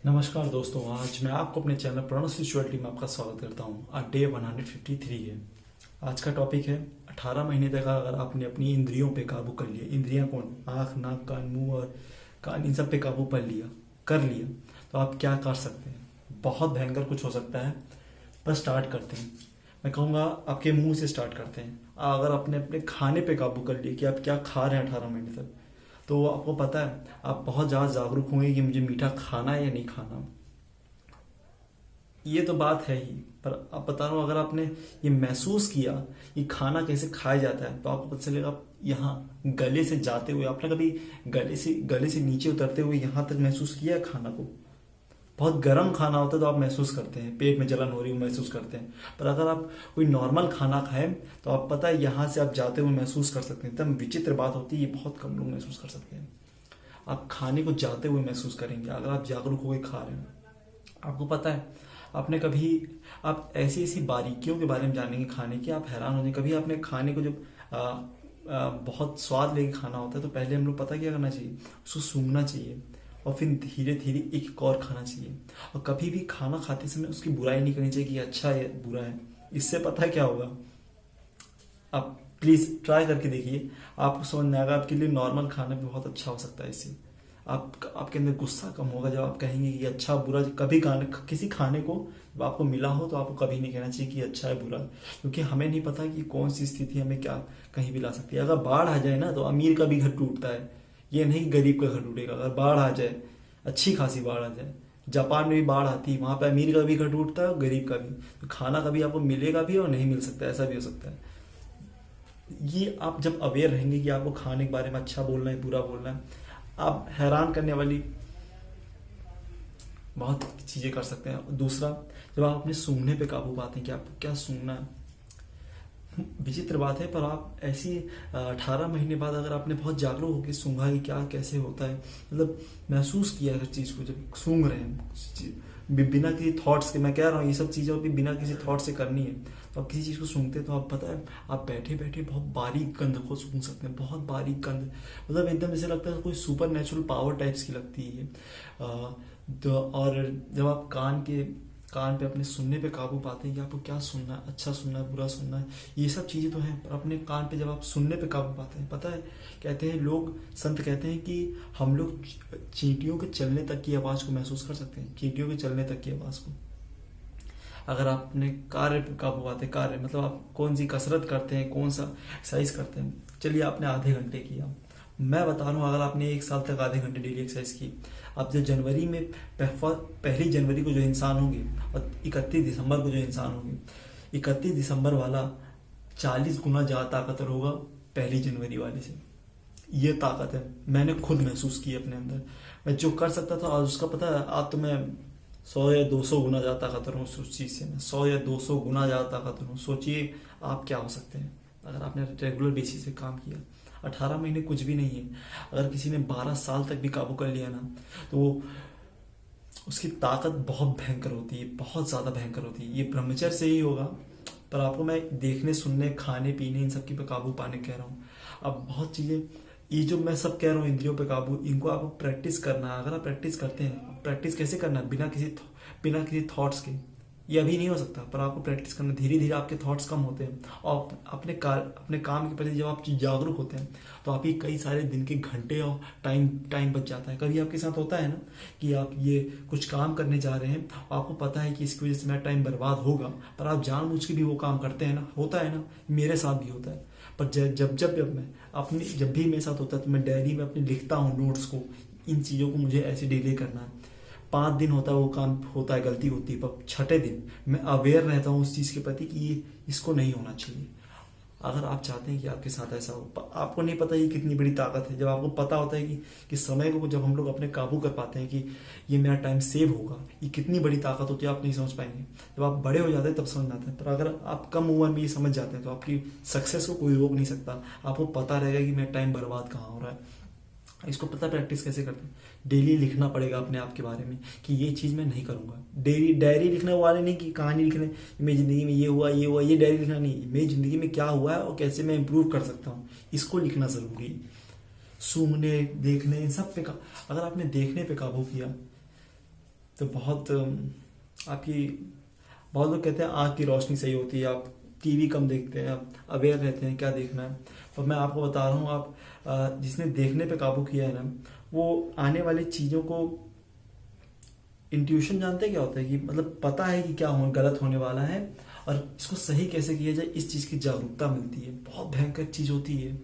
नमस्कार दोस्तों, आज मैं आपको अपने चैनल प्रणव स्पिरिचुअलिटी में आपका स्वागत करता हूं। आज डे 153 है। आज का टॉपिक है 18 महीने तक अगर आपने अपनी इंद्रियों पे काबू कर लिया। इंद्रियां कौन? आँख, नाक, कान, मुंह और कान, इन सब पे काबू कर लिया तो आप क्या कर सकते हैं। बहुत भयंकर कुछ हो सकता है। बस स्टार्ट करते हैं। मैं कहूँगा आपके मुंह से स्टार्ट करते हैं। अगर आपने अपने खाने पे काबू कर लिया कि आप क्या खा रहे हैं 18 महीने तक, तो आपको पता है आप बहुत ज़्यादा जागरूक होंगे कि मुझे मीठा खाना है या नहीं खाना। ये तो बात है ही, पर अब बता रहा हूँ, अगर आपने ये महसूस किया कि खाना कैसे खाया जाता है तो आपको पता चलेगा। यहाँ गले से जाते हुए आपने कभी गले से नीचे उतरते हुए यहाँ तक महसूस किया है खाना को? बहुत गर्म खाना होता है तो आप महसूस करते हैं, पेट में जलन हो रही है महसूस करते हैं। पर अगर आप कोई नॉर्मल खाना खाएं तो आप पता है यहाँ से आप जाते हुए महसूस कर सकते हैं। एकदम विचित्र बात होती है, ये बहुत कम लोग महसूस कर सकते हैं। आप खाने को जाते हुए महसूस करेंगे अगर आप जागरूक होकर खा रहे हैं। आपको पता है आपने कभी, आप ऐसी ऐसी बारीकियों के बारे में जानेंगे खाने की, आप हैरान हो जाएंगे। कभी आपने खाने को जब बहुत स्वाद लेके खाना होता है तो पहले हम लोग पता क्या करना चाहिए, उसको सूंघना चाहिए और फिर धीरे धीरे एक और खाना चाहिए। और कभी भी खाना खाते समय उसकी बुराई नहीं करनी चाहिए कि अच्छा है बुरा है। इससे पता है क्या होगा, आप प्लीज ट्राई करके देखिए, आपको समझ में आएगा। आपके लिए नॉर्मल खाना भी बहुत अच्छा हो सकता है इससे। आपके अंदर गुस्सा कम होगा जब आप कहेंगे कि अच्छा बुरा। कभी किसी खाने को जब आपको मिला हो तो आपको कभी नहीं कहना चाहिए कि अच्छा है बुरा, क्योंकि हमें नहीं पता कि कौन सी स्थिति हमें क्या कहीं भी ला सकती है। अगर बाढ़ आ जाए ना तो अमीर का भी घर टूटता है, ये नहीं कि गरीब का घर टूटेगा। अगर बाढ़ आ जाए, अच्छी खासी बाढ़ आ जाए, जापान में भी बाढ़ आती है, वहां पे अमीर का भी घर टूटता है और गरीब का भी। तो खाना कभी आपको मिलेगा भी और नहीं मिल सकता, ऐसा भी हो सकता है। ये आप जब अवेयर रहेंगे कि आपको खाने के बारे में अच्छा बोलना है बुरा बोलना है, आप हैरान करने वाली बहुत चीजें कर सकते हैं। दूसरा, जब आप अपने सूंघने पे काबू पाते हैं कि आपको क्या सूंघना है। विचित्र बात है, पर आप ऐसी 18 महीने बाद अगर आपने बहुत जागरूक होकर सूंघा कि क्या कैसे होता है, मतलब महसूस किया हर चीज को, जब सूंघ रहे हैं बिना किसी थॉट्स के। मैं कह रहा हूँ ये सब चीजें भी बिना किसी थॉट से करनी है। तो आप किसी चीज को सूंघते हैं तो आप पता है आप बैठे बैठे बहुत बारीक गंध को सूंघ सकते हैं। बहुत बारीक गंध, मतलब एकदम ऐसे लगता है कोई सुपर नेचुरल पावर टाइप्स की लगती है। और जब आप कान पे अपने सुनने पे काबू पाते हैं कि आपको क्या सुनना है, अच्छा सुनना है बुरा सुनना है, ये सब चीजें तो हैं। पर अपने कान पे जब आप सुनने पे काबू पाते हैं, पता है कहते हैं लोग, संत कहते हैं कि हम लोग चींटियों के चलने तक की आवाज को महसूस कर सकते हैं। चींटियों के चलने तक की आवाज को। अगर आप अपने कार्य पे काबू पाते हैं, कार्य मतलब आप कौन सी कसरत करते हैं, कौन सा एक्सरसाइज करते हैं। चलिए आपने आधे घंटे किया, मैं बता रहा हूँ अगर आपने 1 साल तक आधे घंटे डेली एक्सरसाइज की, अब जब जनवरी में 1 जनवरी को जो इंसान होंगे और 31 दिसंबर को जो इंसान होंगे, 31 दिसंबर वाला 40 गुना ज्यादा ताकतवर होगा 1 जनवरी वाले से। ये ताकत है, मैंने खुद महसूस की अपने अंदर। मैं जो कर सकता था आज उसका पता है, आज तो मैं 100 या 200 गुना ज्यादा ताकतवर हूँ उस चीज से। मैं 100 या 200 गुना ज्यादा ताकतवर हूँ। सोचिए आप क्या हो सकते हैं अगर आपने रेगुलर बेसिस पे काम किया। 18 महीने कुछ भी नहीं है। अगर किसी ने 12 साल तक भी काबू कर लिया ना, तो वो उसकी ताकत बहुत भयंकर होती है, बहुत ज्यादा भयंकर होती है। ये ब्रह्मचर्य से ही होगा, पर आपको मैं देखने सुनने खाने पीने इन सब की पे काबू पाने कह रहा हूँ। अब बहुत चीजें, ये जो मैं सब कह रहा हूँ इंद्रियों पे काबू, इनको आपको प्रैक्टिस करना है। अगर आप प्रैक्टिस करते हैं, प्रैक्टिस कैसे करना है, बिना किसी थॉट्स के। ये अभी नहीं हो सकता, पर आपको प्रैक्टिस करना। धीरे धीरे आपके थॉट्स कम होते हैं और अपने काम के प्रति जब आप जागरूक होते हैं तो आपकी कई सारे दिन के घंटे और टाइम बच जाता है। कभी आपके साथ होता है ना कि आप ये कुछ काम करने जा रहे हैं, आपको पता है कि इसकी वजह से मेरा टाइम बर्बाद होगा, पर आप जानबूझ के भी वो काम करते हैं ना। होता है ना, मेरे साथ भी होता है। पर जब भी मेरे साथ होता है तो मैं डायरी में अपने लिखता हूँ नोट्स को, इन चीजों को मुझे ऐसे डिले करना है। 5 दिन होता है वो काम होता है, गलती होती है, पर छठे दिन मैं अवेयर रहता हूँ उस चीज के प्रति कि ये इसको नहीं होना चाहिए। अगर आप चाहते हैं कि आपके साथ ऐसा हो, आपको नहीं पता ये कितनी बड़ी ताकत है। जब आपको पता होता है कि समय को जब हम लोग अपने काबू कर पाते हैं कि ये मेरा टाइम सेव होगा, ये कितनी बड़ी ताकत होती है, आप नहीं समझ पाएंगे। जब आप बड़े हो जाते हैं तब समझ में आता है। पर अगर आप कम उम्र में ये समझ जाते हैं तो आपकी सक्सेस को कोई रोक नहीं सकता। आपको पता रहेगा कि मेरा टाइम बर्बाद कहाँ हो रहा है। इसको पता प्रैक्टिस कैसे करते हैं, डेली लिखना पड़ेगा अपने आप के बारे में कि ये चीज मैं नहीं करूंगा। डायरी लिखने वाले नहीं कि कहानी लिखने, मेरी जिंदगी में ये हुआ ये डायरी लिखना नहीं, मेरी जिंदगी में क्या हुआ है और कैसे मैं इंप्रूव कर सकता हूँ, इसको लिखना जरूरी। सूंघने देखने इन सब पे अगर आपने देखने पे काबू किया तो बहुत आपकी, बहुत लोग कहते हैं आँख की रोशनी सही होती है, आप टीवी कम देखते हैं, आप अवेयर रहते हैं क्या देखना है। और मैं आपको बता रहा हूँ, आप जिसने देखने पे काबू किया है ना, वो आने वाली चीज़ों को, इंट्यूशन जानते हैं क्या होता है, कि मतलब पता है कि क्या गलत होने वाला है और इसको सही कैसे किया जाए, इस चीज़ की जागरूकता मिलती है। बहुत भयंकर चीज़ होती है।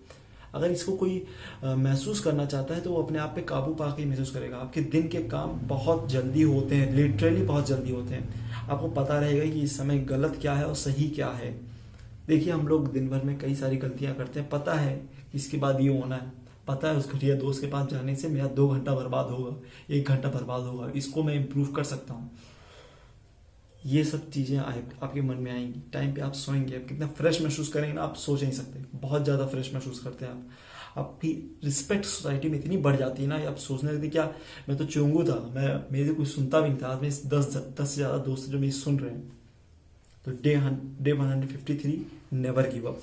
अगर इसको कोई महसूस करना चाहता है तो वो अपने आप पे काबू पा के ही महसूस करेगा। आपके दिन के काम बहुत जल्दी होते हैं, लिटरली बहुत जल्दी होते हैं। आपको पता रहेगा कि इस समय गलत क्या है और सही क्या है। देखिए, हम लोग दिन भर में कई सारी गलतियां करते हैं, पता है कि इसके बाद ये होना है, पता है उस घटिया दोस्त के पास जाने से मेरा 2 घंटा बर्बाद होगा, 1 घंटा बर्बाद होगा, इसको मैं इम्प्रूव कर सकता हूँ। ये सब चीज़ें आपके मन में आएंगी। टाइम पे आप सोएंगे, आप कितना फ्रेश महसूस करेंगे ना, आप सोच नहीं सकते। बहुत ज़्यादा फ्रेश महसूस करते हैं आप। आपकी रिस्पेक्ट सोसाइटी में इतनी बढ़ जाती है ना, आप सोचने लगते क्या, मैं तो चोंगू था, मेरे कोई सुनता भी नहीं था, आज मेरे 10 से ज़्यादा दोस्त जो मेरी सुन रहे हैं। तो डे 153, नेवर गिव अप।